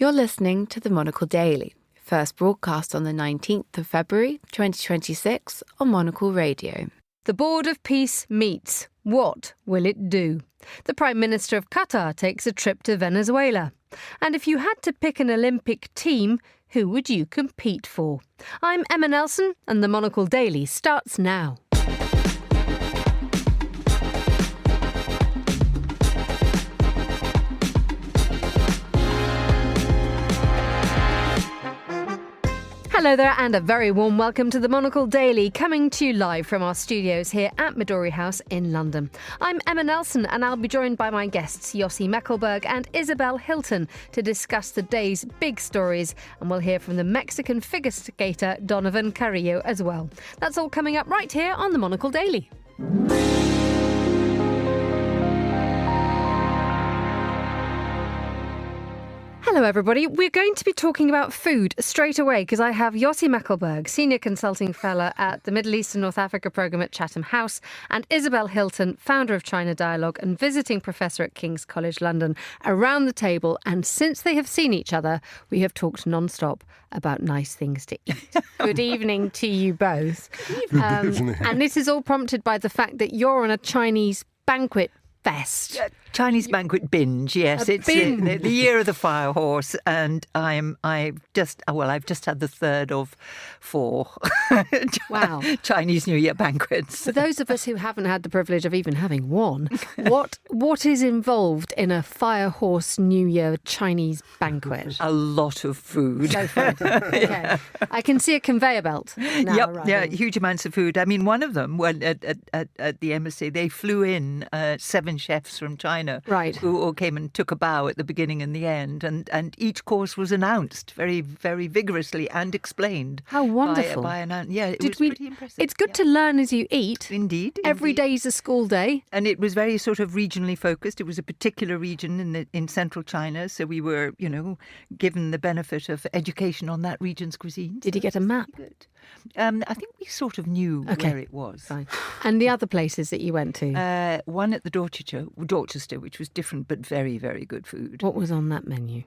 You're listening to the Monocle Daily, first broadcast on the 19th of February 2026 on Monocle Radio. The Board of Peace meets. What will it do? The Prime Minister of Qatar takes a trip to Venezuela. And if you had to pick an Olympic team, who would you compete for? I'm Emma Nelson, and the Monocle Daily starts now. Hello there and a very warm welcome to the Monocle Daily, coming to you live from our studios here at Midori House in London. I'm Emma Nelson and I'll be joined by my guests Yossi Mekelberg and Isabel Hilton to discuss the day's big stories, and we'll hear from the Mexican figure skater Donovan Carrillo as well. That's all coming up right here on the Monocle Daily. Hello everybody, we're going to be talking about food straight away because I have Yossi Mekelberg, Senior Consulting Fellow at the Middle East and North Africa Programme at Chatham House, and Isabel Hilton, Founder of China Dialogue and Visiting Professor at King's College London, around the table. And since they have seen each other, we have talked non-stop about nice things to eat. Good evening to you both. Good evening. And this is all prompted by the fact that you're on a Chinese banquet fest. Chinese banquet binge, yes. It's the year of the fire horse, and I've just had the third of 4 Wow. Chinese New Year banquets. For those of us who haven't had the privilege of even having one, what is involved in a fire horse New Year Chinese banquet? A lot of food. So fun. Okay. I can see a conveyor belt now. Yep, arriving. yeah, huge amounts of food. I mean, one of them, at the embassy, they flew in 7 chefs from China, right, who all came and took a bow at the beginning and the end, and each course was announced very, very vigorously and explained. How wonderful! Yeah, it was pretty impressive. It's good to learn as you eat. Indeed. Every day's a school day, and it was very sort of regionally focused. It was a particular region in central China, so we were, given the benefit of education on that region's cuisine. Did you get a map? Good. I think we sort of knew where it was. Fine. And the other places that you went to? One at the Dorchester, which was different but very, very good food. What was on that menu?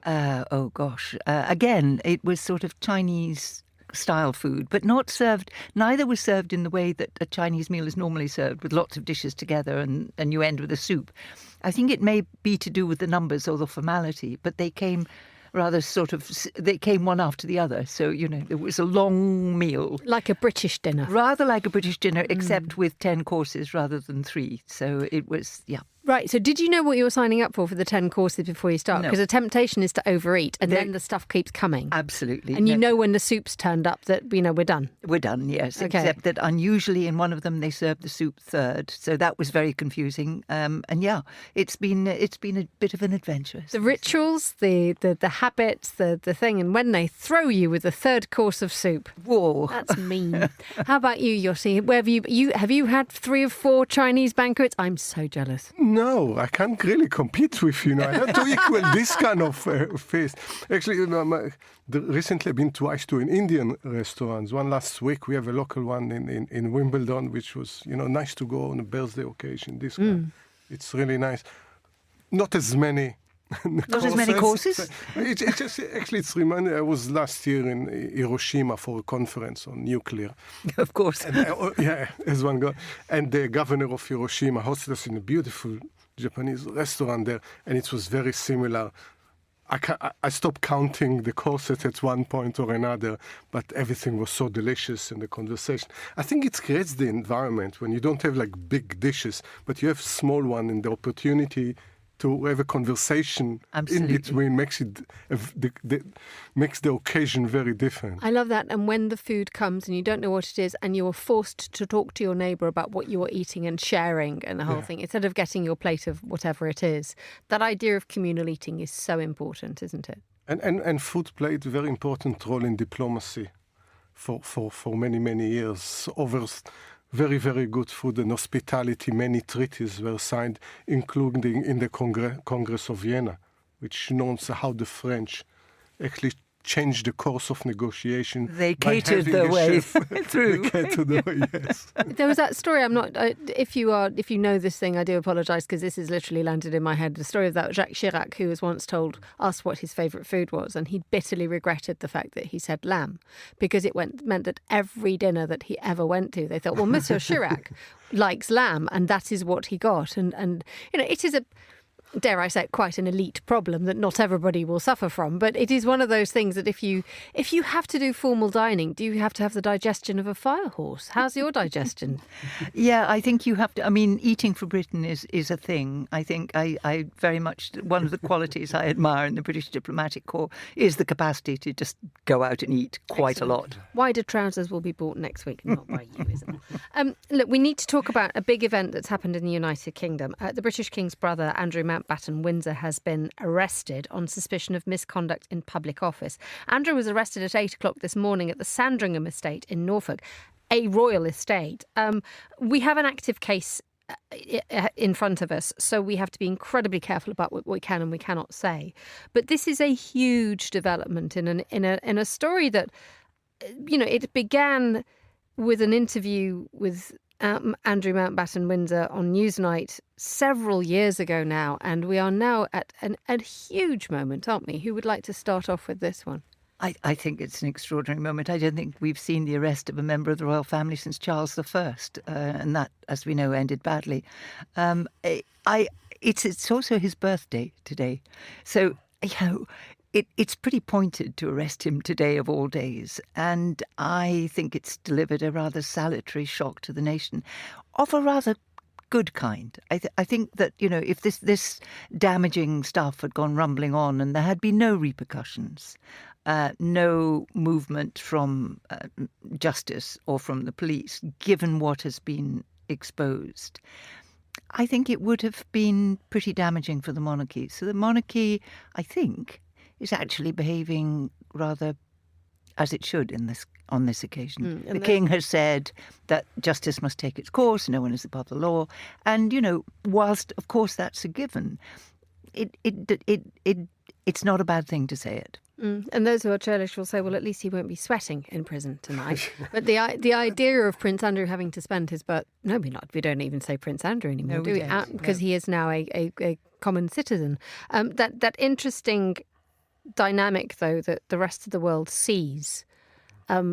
Again, it was sort of Chinese style food, but not served. Neither was served in the way that a Chinese meal is normally served, with lots of dishes together and you end with a soup. I think it may be to do with the numbers or the formality, but they came they came one after the other. So, there was a long meal. Like a British dinner. Rather like a British dinner, except with 10 courses rather than 3. So it was, yeah. Right, so did you know what you were signing up for the 10 courses before you start? No. Because the temptation is to overeat and then the stuff keeps coming. Absolutely. And you know when the soup's turned up that, we're done. We're done, yes. Okay. Except that unusually in one of them they served the soup third. So that was very confusing. And yeah, it's been a bit of an adventure. The rituals, the habits, the thing, and when they throw you with a third course of soup. Whoa. That's mean. How about you, Yossi? Where have you had 3 or 4 Chinese banquets? I'm so jealous. No, I can't really compete with you. I have to equal this kind of feast. Actually, recently I've been twice to an Indian restaurant. One last week. We have a local one in Wimbledon, which was nice to go on a birthday occasion. This one, it's really nice. Not as many. Not as many courses? It's reminded. I was last year in Hiroshima for a conference on nuclear. Of course. And, as one guy. And the governor of Hiroshima hosted us in a beautiful Japanese restaurant there, and it was very similar. I stopped counting the courses at one point or another, but everything was so delicious in the conversation. I think it creates the environment when you don't have like big dishes, but you have small one, and the opportunity to have a conversation in between makes the occasion very different. I love that. And when the food comes and you don't know what it is and you're forced to talk to your neighbour about what you're eating and sharing and the whole thing, instead of getting your plate of whatever it is, that idea of communal eating is so important, isn't it? And food played a very important role in diplomacy for many, many years. Over very, very good food and hospitality. Many treaties were signed, including in the Congress of Vienna, which knows how the French actually change the course of negotiation. They catered their way through. They catered their way, yes. There was that story. I'm not. If you know this thing, I do apologise because this has literally landed in my head. The story of that Jacques Chirac, who was once told us what his favourite food was, and he bitterly regretted the fact that he said lamb, because it meant that every dinner that he ever went to, they thought, well, Monsieur Chirac likes lamb, and that is what he got. And it is dare I say, quite an elite problem that not everybody will suffer from. But it is one of those things that if you have to do formal dining, do you have to have the digestion of a fire horse? How's your digestion? Yeah, I think you have to. I mean, eating for Britain is a thing. I think I very much, one of the qualities I admire in the British diplomatic corps is the capacity to just go out and eat quite a lot. Wider trousers will be bought next week, not by you, Isabel. Look, we need to talk about a big event that's happened in the United Kingdom. The British King's brother, Andrew Mountbatten Windsor, has been arrested on suspicion of misconduct in public office. Andrew was arrested at 8 o'clock this morning at the Sandringham estate in Norfolk, a royal estate. We have an active case in front of us, so we have to be incredibly careful about what we can and we cannot say. But this is a huge development in a story that, it began with an interview with Andrew Mountbatten Windsor on Newsnight several years ago now, and we are now at a huge moment, aren't we? Who would like to start off with this one? I think it's an extraordinary moment. I don't think we've seen the arrest of a member of the royal family since Charles I, and that, as we know, ended badly. It's also his birthday today, so it's pretty pointed to arrest him today of all days, and I think it's delivered a rather salutary shock to the nation of a rather good kind. I think that, if this damaging stuff had gone rumbling on and there had been no repercussions, no movement from justice or from the police, given what has been exposed, I think it would have been pretty damaging for the monarchy. So the monarchy, I think, is actually behaving rather as it should on this occasion. The king has said that justice must take its course, no one is above the law. And, whilst, of course, that's a given, it's not a bad thing to say it. And those who are churlish will say, well, at least he won't be sweating in prison tonight. But the idea of Prince Andrew having to spend his birth... No, we don't even say Prince Andrew anymore, do we? Because he is now a common citizen. That interesting dynamic, though, that the rest of the world sees.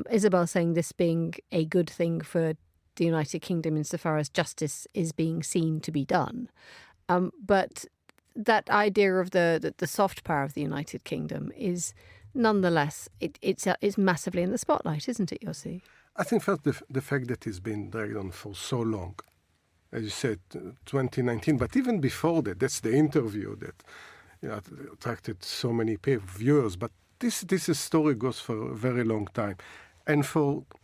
Isabel saying this being a good thing for the United Kingdom insofar as justice is being seen to be done. But that idea of the soft power of the United Kingdom is nonetheless, it's massively in the spotlight, isn't it, Yossi? I think first the fact that it's been dragged on for so long, as you said, 2019, but even before that, that's the interview that attracted so many viewers. But this story goes for a very long time. And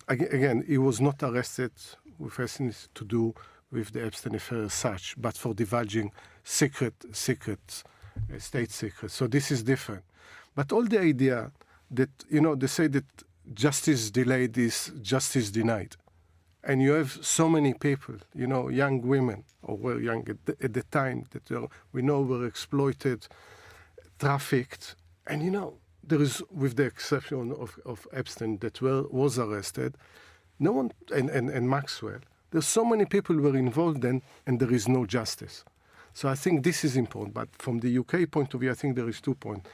again, he was not arrested with anything to do with the Epstein affair as such, but for divulging state secrets. So this is different. But all the idea that, they say that justice delayed is justice denied. And you have so many people, young women, or were young at the time, that we know were exploited, trafficked. And, there is, with the exception of Epstein that was arrested, no one, and Maxwell, there's so many people who were involved then, and there is no justice. So I think this is important. But from the UK point of view, I think there is 2 points.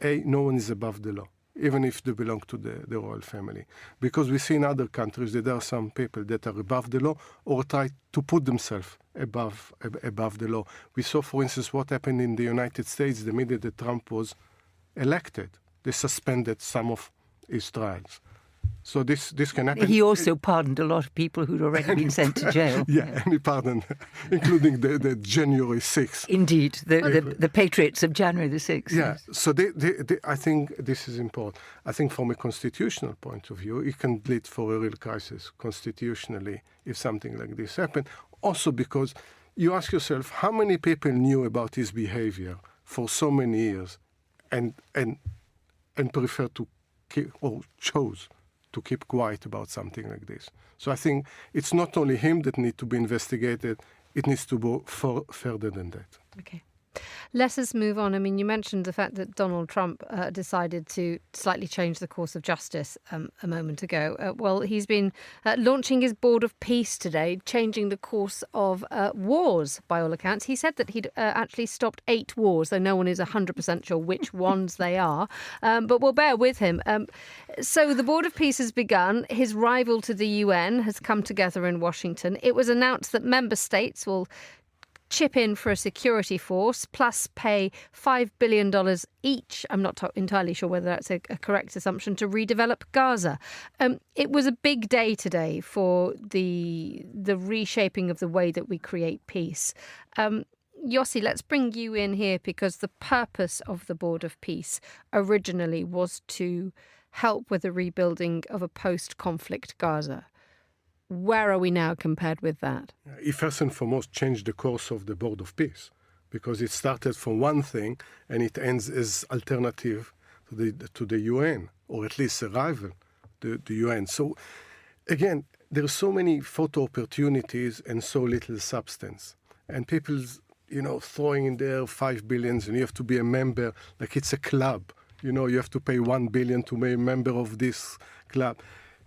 No one is above the law, even if they belong to the royal family. Because we see in other countries that there are some people that are above the law or try to put themselves above the law. We saw, for instance, what happened in the United States the minute that Trump was elected. They suspended some of his trials. So this can happen. He also pardoned a lot of people who'd already been sent to jail. Yeah, and he pardoned, including the January 6th. Indeed, the patriots of January the 6th. Yeah, so I think this is important. I think from a constitutional point of view, it can lead for a real crisis constitutionally if something like this happened. Also because you ask yourself, how many people knew about his behavior for so many years and prefer to or chose to keep quiet about something like this. So I think it's not only him that needs to be investigated, it needs to go further than that. Okay. Let us move on. I mean, you mentioned the fact that Donald Trump decided to slightly change the course of justice a moment ago. Well, he's been launching his Board of Peace today, changing the course of wars, by all accounts. He said that he'd actually stopped 8 wars, though no one is 100% sure which ones they are. But we'll bear with him. So the Board of Peace has begun. His rival to the UN has come together in Washington. It was announced that member states will chip in for a security force, plus pay $5 billion each. I'm not entirely sure whether that's a correct assumption, to redevelop Gaza. It was a big day today for the reshaping of the way that we create peace. Yossi, let's bring you in here, because the purpose of the Board of Peace originally was to help with the rebuilding of a post-conflict Gaza. Where are we now compared with that? It first and foremost changed the course of the Board of Peace, because it started from one thing and it ends as alternative to the UN, or at least a rival to the UN. So again, there are so many photo opportunities and so little substance. And people, throwing in there $5 billion, and you have to be a member, like it's a club. You have to pay $1 billion to be a member of this club.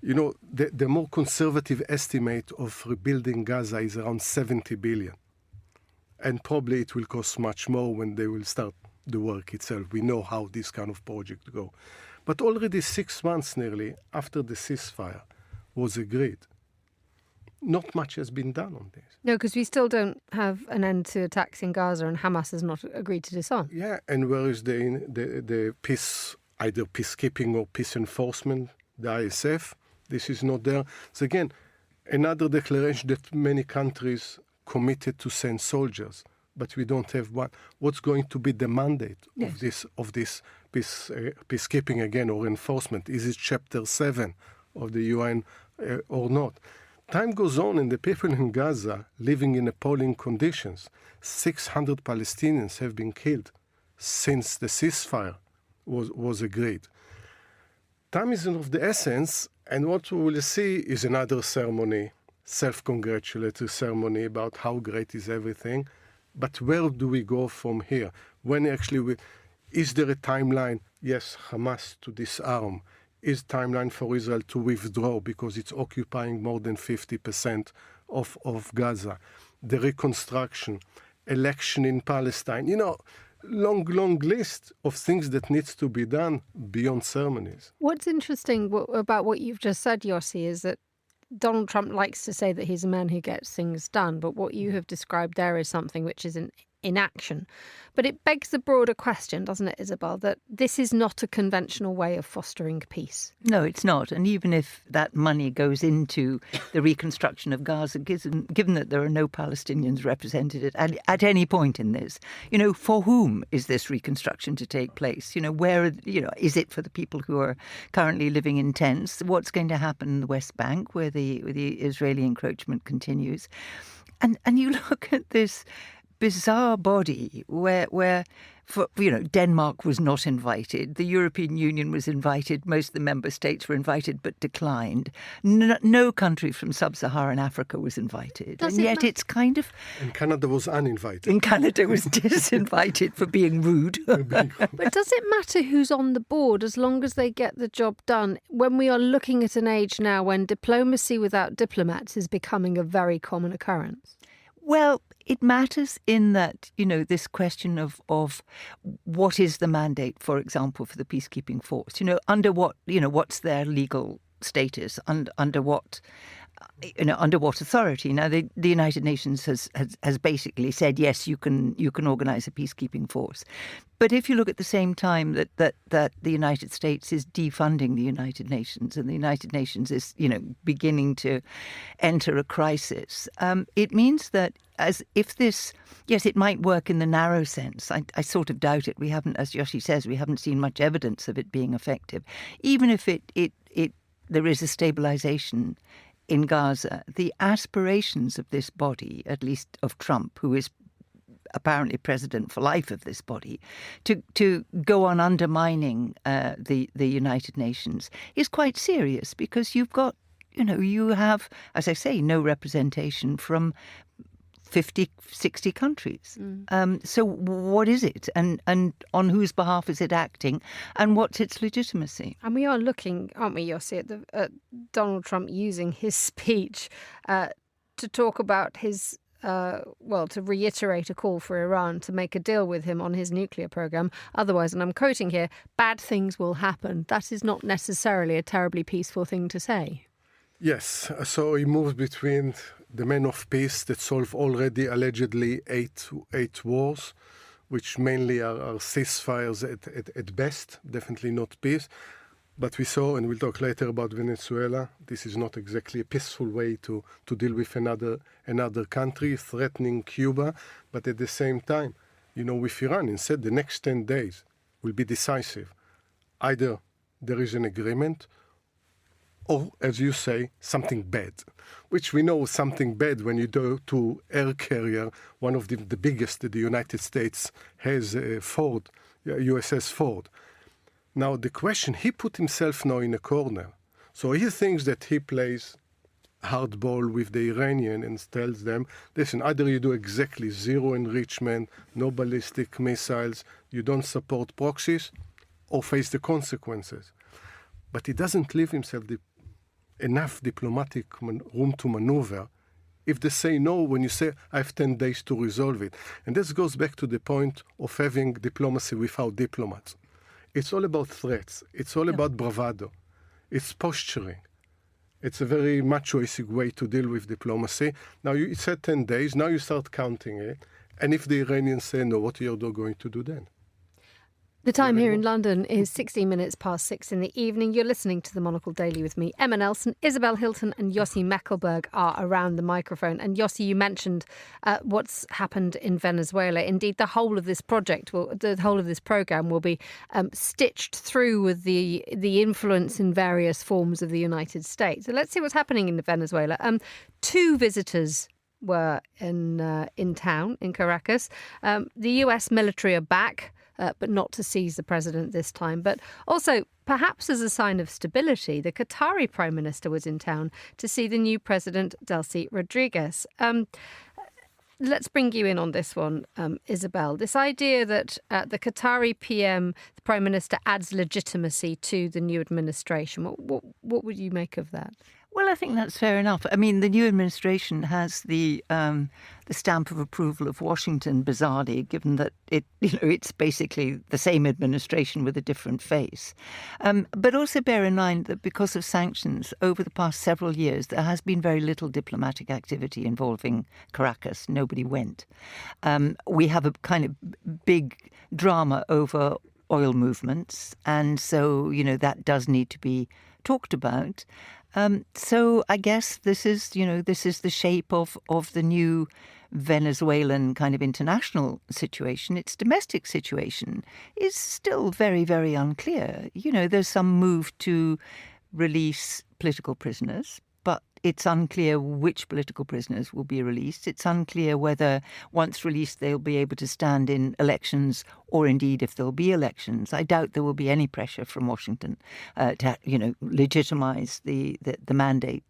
The more conservative estimate of rebuilding Gaza is around 70 billion. And probably it will cost much more when they will start the work itself. We know how this kind of project go. But already 6 months nearly after the ceasefire was agreed, not much has been done on this. No, because we still don't have an end to attacks in Gaza, and Hamas has not agreed to disarm. Yeah, and where is the peace, either peacekeeping or peace enforcement, the ISF? This is not there. So again, another declaration that many countries committed to send soldiers, but we don't have one. What's going to be the mandate of this peacekeeping again, or enforcement? Is it Chapter 7 of the UN or not? Time goes on, and the people in Gaza living in appalling conditions. 600 Palestinians have been killed since the ceasefire was agreed. Time is of the essence. And what we will see is another ceremony, self-congratulatory ceremony about how great is everything. But where do we go from here? When actually, is there a timeline? Yes, Hamas to disarm. Is timeline for Israel to withdraw because it's occupying more than 50% of Gaza? The reconstruction, election in Palestine. Long list of things that needs to be done beyond ceremonies. What's interesting about what you've just said, Yossi, is that Donald Trump likes to say that he's a man who gets things done, but what you have described there is something which is in action. But it begs the broader question, doesn't it, Isabel, that this is not a conventional way of fostering peace? No, it's not. And even if that money goes into the reconstruction of Gaza, given that there are no Palestinians represented at any point in this, for whom is this reconstruction to take place? Where, is it for the people who are currently living in tents? What's going to happen in the West Bank, where the Israeli encroachment continues? And you look at this bizarre body where Denmark was not invited. The European Union was invited. Most of the member states were invited but declined. No country from sub-Saharan Africa was invited. And yet it's kind of... And Canada was uninvited. And Canada was disinvited for being rude. But does it matter who's on the board as long as they get the job done? When we are looking at an age now when diplomacy without diplomats is becoming a very common occurrence? Well, it matters in that, this question of what is the mandate, for example, for the peacekeeping force? Under what, what's their legal status? Under what authority? Now, the United Nations has basically said, yes, you can organise a peacekeeping force. But if you look at the same time that the United States is defunding the United Nations, and the United Nations is, beginning to enter a crisis, it means that yes, it might work in the narrow sense. I sort of doubt it. We haven't, as Yossi says, we haven't seen much evidence of it being effective. Even if there is a stabilisation in Gaza, the aspirations of this body, at least of Trump, who is apparently president for life of this body, to go on undermining the United Nations is quite serious, because you've got, you have, as I say, no representation from 50, 60 countries. So what is it? And on whose behalf is it acting? And what's its legitimacy? And we are looking, aren't we, Yossi, at Donald Trump using his speech to talk about his, to reiterate a call for Iran to make a deal with him on his nuclear program. Otherwise, and I'm quoting here, bad things will happen. That is not necessarily a terribly peaceful thing to say. Yes, so he moves between the men of peace that solve already allegedly eight wars, which mainly are ceasefires at best, definitely not peace. But we saw, and we'll talk later about Venezuela, this is not exactly a peaceful way to deal with another country, threatening Cuba. But at the same time, with Iran, instead, the next 10 days will be decisive. Either there is an agreement, or, as you say, something bad, which we know something bad when you go to air carrier, one of the biggest that the United States has, Ford, USS Ford. Now, the question, he put himself now in a corner. So he thinks that he plays hardball with the Iranian and tells them, listen, either you do exactly zero enrichment, no ballistic missiles, you don't support proxies, or face the consequences. But he doesn't leave himself enough diplomatic room to maneuver if they say no when you say, I have 10 days to resolve it. And this goes back to the point of having diplomacy without diplomats. It's all about threats. It's all about bravado. It's posturing. It's a very machoistic way to deal with diplomacy. Now, you said 10 days. Now you start counting it. And if the Iranians say no, what are you going to do then? The time here in London is 16 minutes past 6 in the evening. You're listening to the Monocle Daily with me, Emma Nelson. Isabel Hilton and Yossi Mekelberg are around the microphone. And Yossi, you mentioned what's happened in Venezuela. Indeed, the whole of this programme will be stitched through with the influence in various forms of the United States. So let's see what's happening in Venezuela. 2 visitors were in town, in Caracas. The US military are back. But not to seize the president this time. But also, perhaps as a sign of stability, the Qatari Prime Minister was in town to see the new president, Delcy Rodriguez. Let's bring you in on this one, Isabel. This idea that the Qatari PM, the Prime Minister, adds legitimacy to the new administration. What would you make of that? Well, I think that's fair enough. I mean, the new administration has the stamp of approval of Washington, bizarrely, given that it's basically the same administration with a different face. But also bear in mind that because of sanctions over the past several years, there has been very little diplomatic activity involving Caracas. Nobody went. We have a kind of big drama over oil movements, and so that does need to be talked about. So I guess this is the shape of the new Venezuelan kind of international situation. Its domestic situation is still very, very unclear. There's some move to release political prisoners, but it's unclear which political prisoners will be released. It's unclear whether, once released, they'll be able to stand in elections, or indeed if there'll be elections. I doubt there will be any pressure from Washington to, legitimize the mandate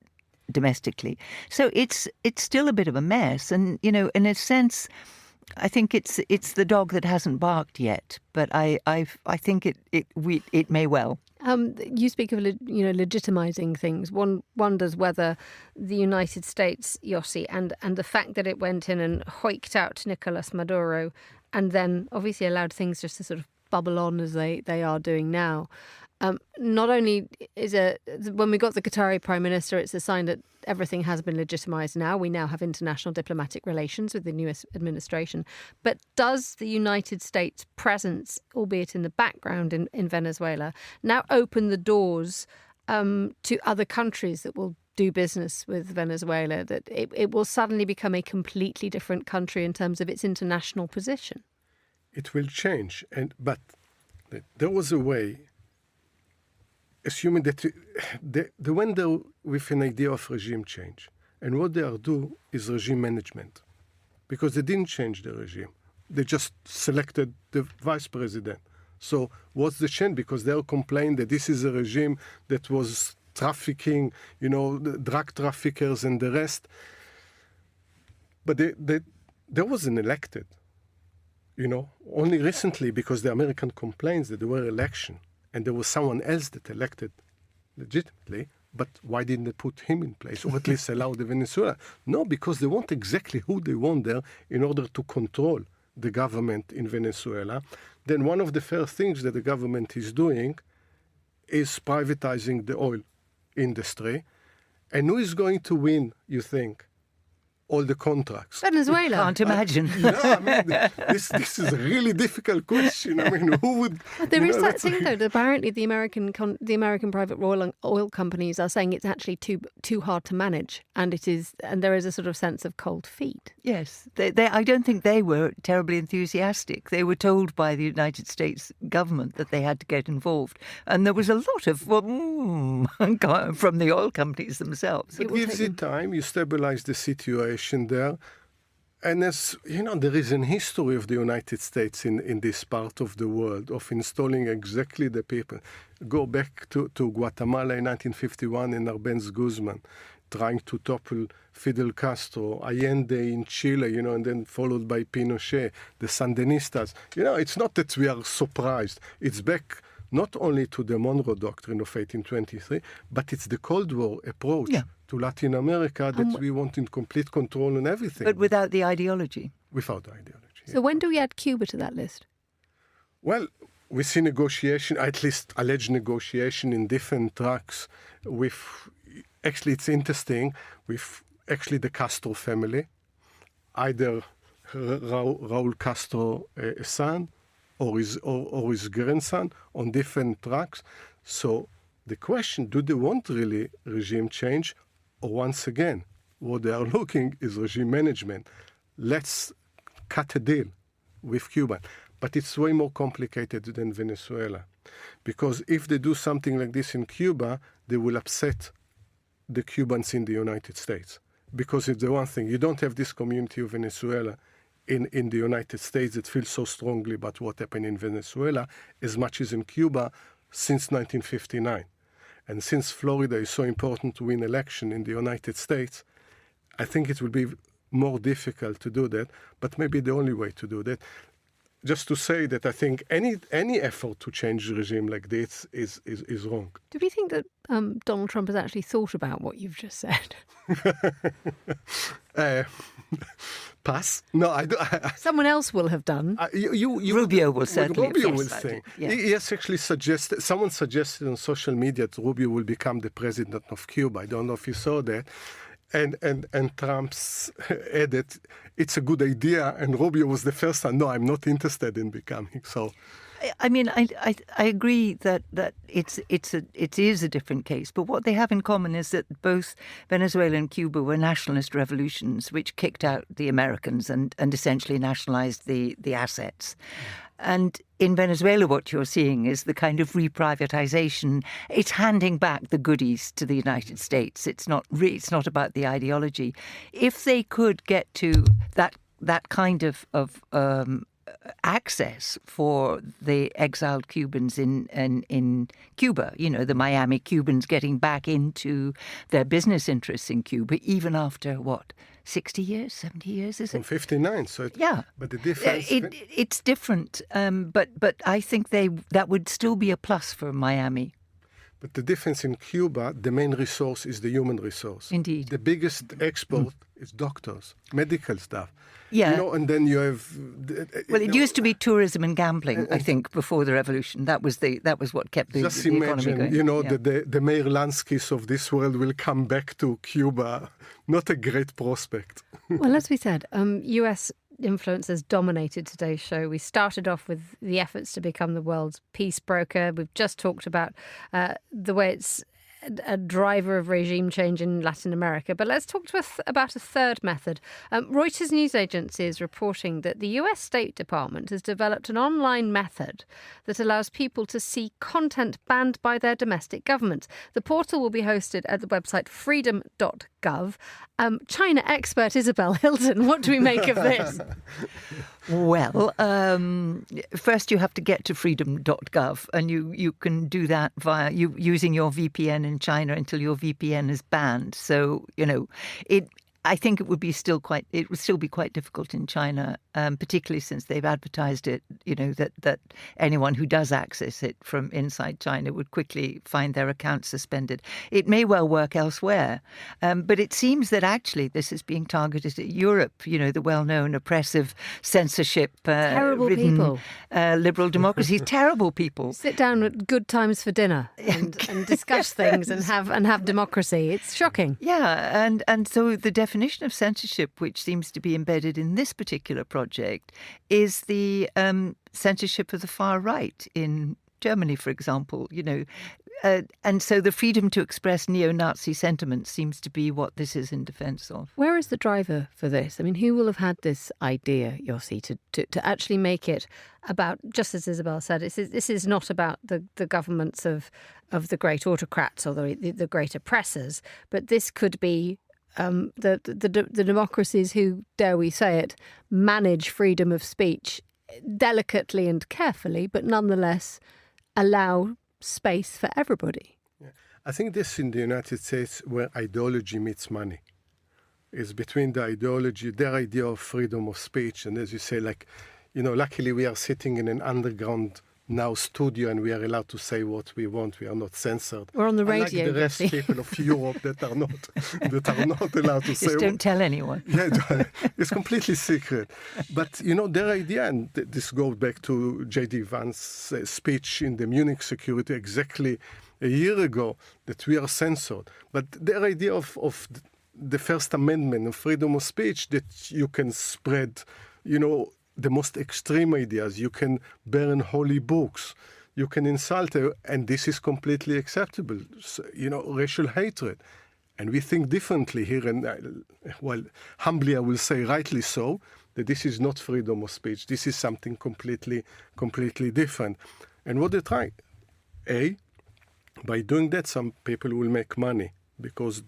domestically. So it's still a bit of a mess, and in a sense, I think it's the dog that hasn't barked yet. But I think it may well. You speak of legitimizing things. One wonders whether the United States, Yossi, and the fact that it went in and hoiked out Nicolas Maduro and then obviously allowed things just to sort of bubble on as they are doing now. Not only when we got the Qatari Prime Minister, it's a sign that everything has been legitimised now. We now have international diplomatic relations with the new administration. But does the United States' presence, albeit in the background in Venezuela, now open the doors to other countries that will do business with Venezuela, that it will suddenly become a completely different country in terms of its international position? It will change, but there was a way, assuming that they went there with an idea of regime change. And what they are doing is regime management, because they didn't change the regime. They just selected the vice president. So what's the change? Because they'll complain that this is a regime that was trafficking, the drug traffickers and the rest. But there was an elected, only recently because the American complains that there were election and there was someone else that elected legitimately. But why didn't they put him in place, or at least allow the Venezuela? No, because they want exactly who they want there in order to control the government in Venezuela. Then one of the first things that the government is doing is privatizing the oil industry. And who is going to win, you think, all the contracts? Venezuela. Can't imagine. This is a really difficult question. Who would? But there is that thing, though, that apparently the American private oil companies are saying it's actually too hard to manage, and there is a sort of sense of cold feet. Yes, I don't think they were terribly enthusiastic. They were told by the United States government that they had to get involved, and there was a lot of from the oil companies themselves. It gives it time. You stabilize the situation there. And as you know, there is a history of the United States in this part of the world of installing exactly the people. Go back to Guatemala in 1951 in Arbenz Guzman, trying to topple Fidel Castro, Allende in Chile, and then followed by Pinochet, the Sandinistas. It's not that we are surprised. It's back not only to the Monroe Doctrine of 1823, but it's the Cold War approach to Latin America that we want in complete control on everything. But without the ideology. Without the ideology. So when do we add Cuba to that list? Well, we see negotiation, at least alleged negotiation in different tracks with, actually it's interesting, with actually the Castro family, either Raul Castro son or his grandson on different tracks. So the question, do they want really regime change? Or once again, what they are looking is regime management. Let's cut a deal with Cuba. But it's way more complicated than Venezuela. Because if they do something like this in Cuba, they will upset the Cubans in the United States. Because it's the one thing, you don't have this community of Venezuela in the United States that feels so strongly about what happened in Venezuela as much as in Cuba since 1959. And since Florida is so important to win election in the United States, I think it will be more difficult to do that, but maybe the only way to do that. Just to say that I think any effort to change the regime like this is wrong. Do we think that Donald Trump has actually thought about what you've just said? Pass. No, I do. Someone else will have done. Rubio will certainly. Rubio will say. Yes. He has actually suggested. Someone suggested on social media that Rubio will become the president of Cuba. I don't know if you saw that. And Trump's added, it's a good idea. And Rubio was the first one. No, I'm not interested in becoming. So, I mean, I agree that it is a different case. But what they have in common is that both Venezuela and Cuba were nationalist revolutions which kicked out the Americans and essentially nationalized the assets. And in Venezuela, what you're seeing is the kind of reprivatization. It's handing back the goodies to the United States. It's not about the ideology. If they could get to that kind of access for the exiled Cubans in Cuba, the Miami Cubans getting back into their business interests in Cuba, even after 60 years, 70 years, is it? From 59, so but the difference... It's different, but I think that would still be a plus for Miami. But the difference in Cuba, the main resource is the human resource. Indeed. The biggest export is doctors, medical staff. Yeah. And then you have... it used to be tourism and gambling, I think, before the revolution. That was what kept the economy going. The Meir Lanskis of this world will come back to Cuba. Not a great prospect. Well, as we said, US influencers dominated today's show. We started off with the efforts to become the world's peace broker. We've just talked about the way it's a driver of regime change in Latin America. But let's talk about a third method. Reuters news agency is reporting that the US State Department has developed an online method that allows people to see content banned by their domestic government. The portal will be hosted at the website freedom.gov. China expert Isabel Hilton, what do we make of this? Well, first you have to get to freedom.gov, and you can do that via using your VPN in China until your VPN is banned. So, I think it would still be quite difficult in China, particularly since they've advertised it, that anyone who does access it from inside China would quickly find their account suspended. It may well work elsewhere, but it seems that actually this is being targeted at Europe, the well-known oppressive censorship, terrible people, liberal democracies, terrible people. Sit down at good times for dinner and discuss things and have democracy. It's shocking. Yeah, and so the definition of censorship, which seems to be embedded in this particular project, is the censorship of the far right in Germany, for example. And so the freedom to express neo-Nazi sentiments seems to be what this is in defence of. Where is the driver for this? I mean, who will have had this idea, Yossi, to actually make it about, just as Isabel said, this is not about the governments of the great autocrats or the great oppressors, but this could be the democracies who, dare we say it, manage freedom of speech delicately and carefully, but nonetheless allow space for everybody. Yeah. I think this in the United States where ideology meets money. Is between the ideology, their idea of freedom of speech, and as you say, luckily we are sitting in an underground now studio and we are allowed to say what we want. We are not censored. We're on the radio. Unlike the rest of people of Europe that are not allowed to say. Just don't tell anyone. Yeah, it's completely secret. But their idea, and this goes back to J.D. Vance's speech in the Munich security exactly a year ago, that we are censored. But their idea of the First Amendment of freedom of speech, that you can spread, the most extreme ideas. You can burn holy books. You can insult, and this is completely acceptable. Racial hatred. And we think differently here, and humbly I will say rightly so, that this is not freedom of speech. This is something completely different. And what they try, by doing that, some people will make money because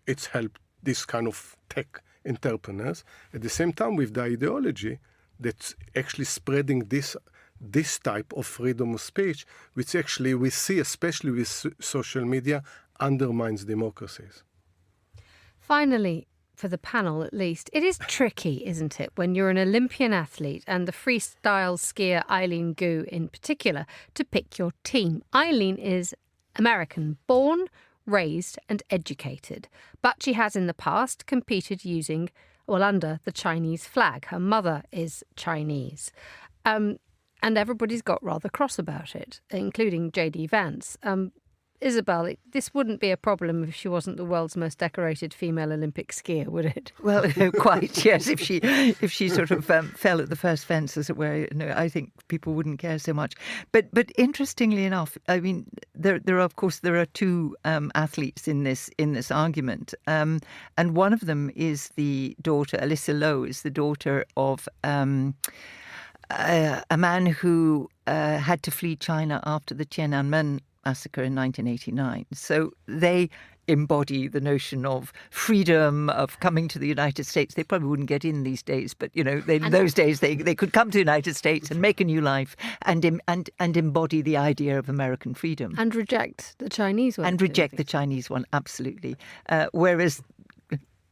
it's helped this kind of tech entrepreneurs. At the same time, with the ideology, that's actually spreading this type of freedom of speech, which actually we see, especially with social media, undermines democracies. Finally, for the panel at least, it is tricky, isn't it, when you're an Olympian athlete and the freestyle skier Eileen Gu in particular, to pick your team. Eileen is American-born, raised and educated, but she has in the past competed under the Chinese flag. Her mother is Chinese. And everybody's got rather cross about it, including J.D. Vance. Isabel, this wouldn't be a problem if she wasn't the world's most decorated female Olympic skier, would it? Well, quite, yes. If she sort of fell at the first fence, as it were, I think people wouldn't care so much. But interestingly enough, I mean, there are two athletes in this argument, and one of them is the daughter. Alyssa Lowe is the daughter of a man who had to flee China after the Tiananmen massacre in 1989. So they embody the notion of freedom, of coming to the United States. They probably wouldn't get in these days, but in those days they could come to the United States and make a new life and embody the idea of American freedom and reject the Chinese one. And reject the Chinese one, absolutely. Whereas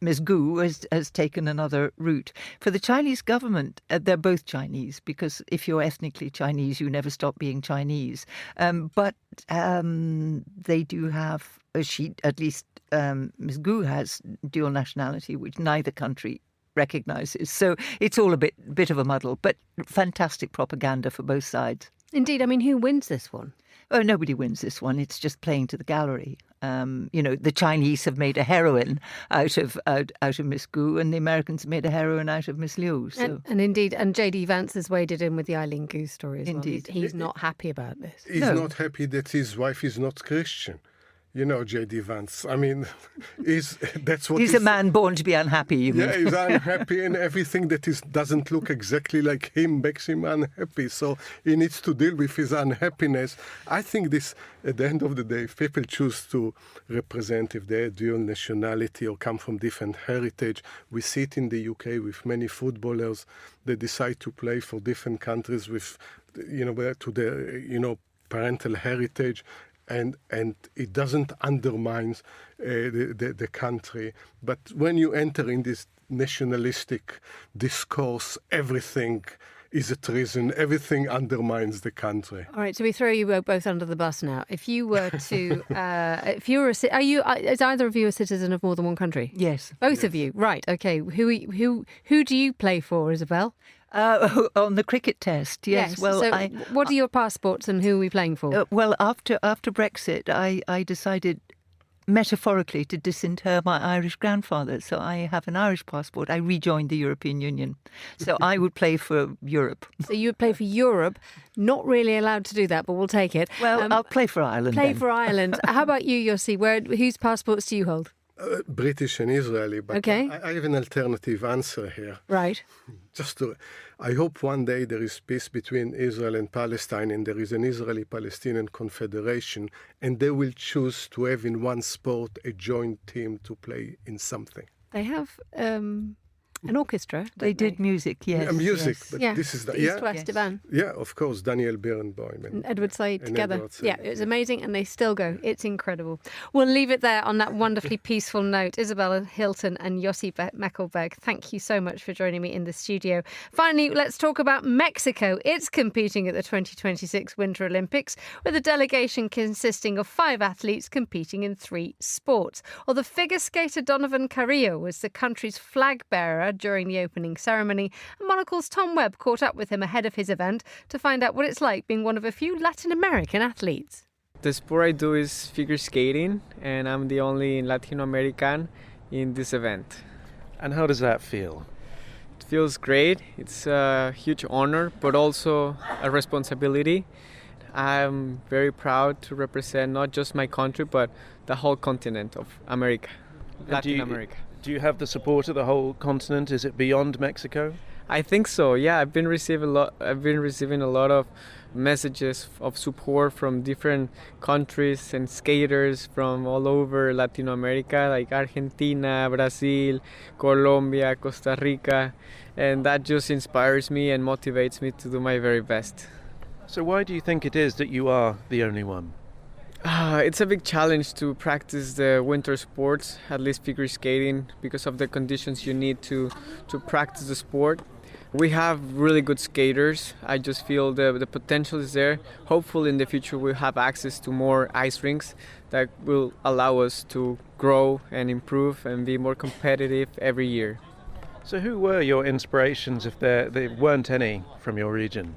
Ms. Gu has taken another route. For the Chinese government, they're both Chinese, because if you're ethnically Chinese, you never stop being Chinese. But they do have, Ms. Gu has dual nationality, which neither country recognises. So it's all a bit of a muddle, but fantastic propaganda for both sides. Indeed. I mean, who wins this one? Oh, nobody wins this one. It's just playing to the gallery. The Chinese have made a heroine out of Miss Gu, and the Americans have made a heroine out of Miss Liu. So. And indeed, and J.D. Vance has waded in with the Eileen Gu story as indeed. well. He's not happy about this. He's not happy that his wife is not Christian. J.D. Vance. I mean, he's a man born to be unhappy. You mean? Yeah, he's unhappy, and everything that doesn't look exactly like him makes him unhappy. So he needs to deal with his unhappiness. I think this, at the end of the day, if people choose to represent, if they have dual nationality or come from different heritage, we see it in the UK with many footballers that decide to play for different countries with, to their, parental heritage. and it doesn't undermine the country. But when you enter in this nationalistic discourse, everything is a treason. Everything undermines the country. All right, so we throw you both under the bus now. If you were to, is either of you a citizen of more than one country? Yes. Both of you, right? Okay. Who do you play for, Isabel? On the cricket test, yes. Well, so what are your passports and who are we playing for? Well, after Brexit, I decided metaphorically to disinter my Irish grandfather. So I have an Irish passport. I rejoined the European Union. So I would play for Europe. So you would play for Europe. Not really allowed to do that, but we'll take it. Well, I'll play for Ireland. For Ireland. How about you, Yossi? Whose passports do you hold? British and Israeli, but okay. I have an alternative answer here. Right. I hope one day there is peace between Israel and Palestine, and there is an Israeli-Palestinian confederation, and they will choose to have in one sport a joint team to play in something. They have an orchestra. They did music, yes. Music, yes. but yeah. this is the East-West Divan. Yeah, of course, Daniel Berenboim and Edward Said together. Edward Said. Yeah, it was amazing, and they still go. It's incredible. We'll leave it there on that wonderfully peaceful note. Isabel Hilton and Yossi Mekelberg, thank you so much for joining me in the studio. Finally, let's talk about Mexico. It's competing at the 2026 Winter Olympics, with a delegation consisting of 5 athletes competing in 3 sports. Well, the figure skater Donovan Carrillo was the country's flag bearer during the opening ceremony, and Monocle's Tom Webb caught up with him ahead of his event to find out what it's like being one of a few Latin American athletes. The sport I do is figure skating, and I'm the only Latin American in this event. And how does that feel? It feels great. It's a huge honor, but also a responsibility. I'm very proud to represent not just my country, but the whole continent of America, Latin America. Do you have the support of the whole continent? Is it beyond Mexico? I think so. Yeah, I've been receiving a lot of messages of support from different countries and skaters from all over Latin America, like Argentina, Brazil, Colombia, Costa Rica, and that just inspires me and motivates me to do my very best. So why do you think it is that you are the only one? It's a big challenge to practice the winter sports, at least figure skating, because of the conditions you need to practice the sport. We have really good skaters. I just feel the potential is there. Hopefully in the future we'll have access to more ice rinks that will allow us to grow and improve and be more competitive every year. So who were your inspirations, if there weren't any, from your region?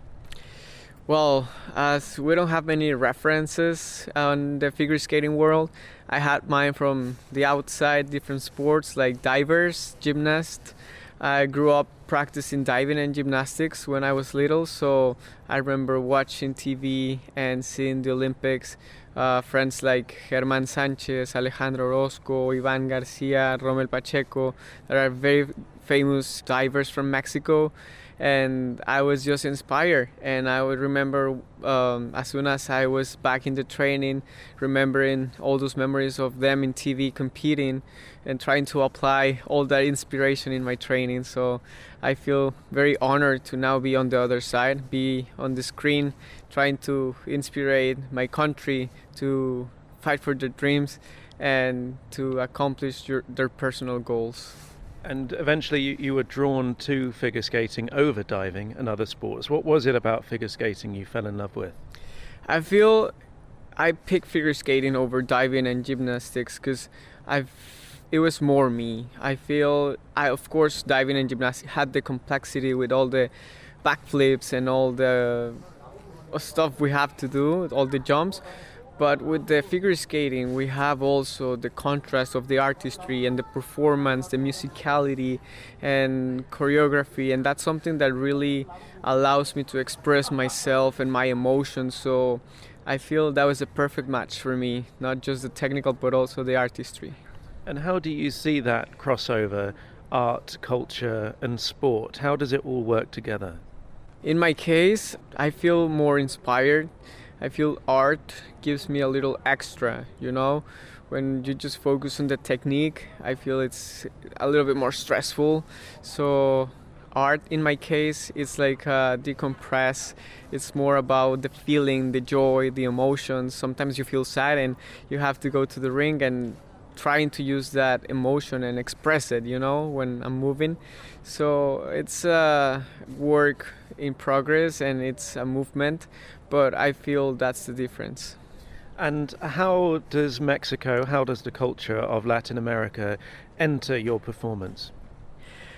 Well, as we don't have many references on the figure skating world, I had mine from the outside, different sports like divers, gymnasts. I grew up practicing diving and gymnastics when I was little, so I remember watching TV and seeing the Olympics. Friends like Germán Sánchez, Alejandro Orozco, Iván García, Rommel Pacheco, that are very famous divers from Mexico. And I was just inspired, and I would remember as soon as I was back in the training, remembering all those memories of them in TV competing and trying to apply all that inspiration in my training. So I feel very honored to now be on the other side, be on the screen, trying to inspire my country to fight for their dreams and to accomplish their personal goals. And eventually you were drawn to figure skating over diving and other sports. What was it about figure skating you fell in love with? I feel I picked figure skating over diving and gymnastics because it was more me. I feel, of course, diving and gymnastics had the complexity with all the backflips and all the stuff we have to do, all the jumps. But with the figure skating, we have also the contrast of the artistry and the performance, the musicality and choreography. And that's something that really allows me to express myself and my emotions. So I feel that was a perfect match for me, not just the technical, but also the artistry. And how do you see that crossover, art, culture and sport? How does it all work together? In my case, I feel more inspired. I feel art gives me a little extra, you know? When you just focus on the technique, I feel it's a little bit more stressful. So art in my case. It's like decompress. It's more about the feeling, the joy, the emotions. Sometimes you feel sad and you have to go to the ring and trying to use that emotion and express it, when I'm moving. So it's a work in progress and it's a movement, but I feel that's the difference. And how does the culture of Latin America enter your performance?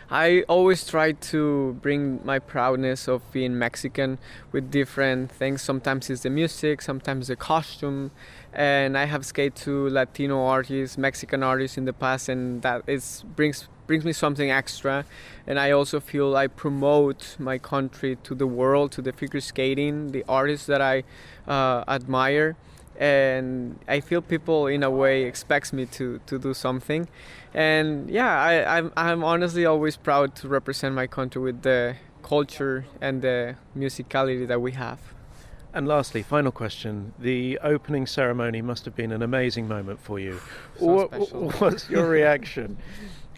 I always try to bring my proudness of being Mexican with different things. Sometimes it's the music, sometimes the costume. And I have skated to Latino artists, Mexican artists in the past, and that brings me something extra. And I also feel I promote my country to the world, to the figure skating, the artists that I admire. And I feel people in a way expects me to do something. And yeah, I'm honestly always proud to represent my country with the culture and the musicality that we have. And lastly, final question, the opening ceremony must have been an amazing moment for you. Special. What's your reaction?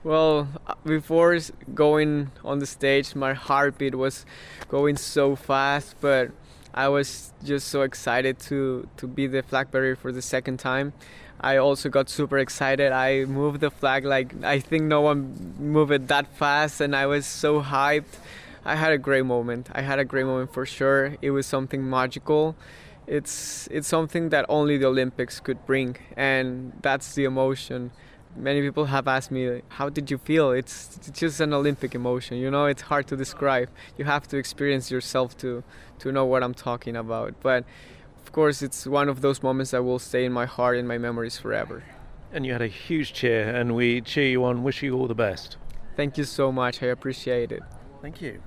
Well, before going on the stage, my heartbeat was going so fast, but I was just so excited to be the flag bearer for the second time. I also got super excited. I moved the flag like I think no one moved it that fast, and I was so hyped. I had a great moment. For sure. It was something magical. It's something that only the Olympics could bring, and that's the emotion. Many people have asked me, how did you feel? It's just an Olympic emotion, it's hard to describe. You have to experience yourself to know what I'm talking about. But of course, it's one of those moments that will stay in my heart and my memories forever. And you had a huge cheer, and we cheer you on, wish you all the best. Thank you so much. I appreciate it. Thank you.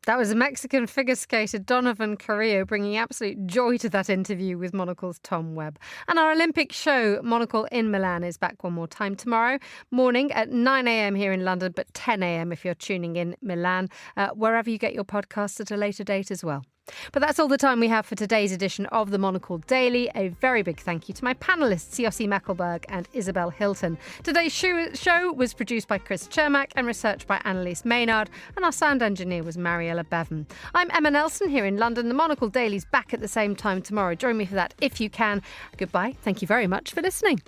That was a Mexican figure skater, Donovan Carrillo, bringing absolute joy to that interview with Monocle's Tom Webb. And our Olympic show, Monocle in Milan, is back one more time tomorrow morning at 9 a.m. here in London, but 10 a.m. if you're tuning in Milan, wherever you get your podcasts at a later date as well. But that's all the time we have for today's edition of the Monocle Daily. A very big thank you to my panellists, Yossi Mekelberg and Isabel Hilton. Today's show was produced by Chris Chermak and researched by Annalise Maynard, and our sound engineer was Mariella Bevan. I'm Emma Nelson here in London. The Monocle Daily's back at the same time tomorrow. Join me for that if you can. Goodbye. Thank you very much for listening.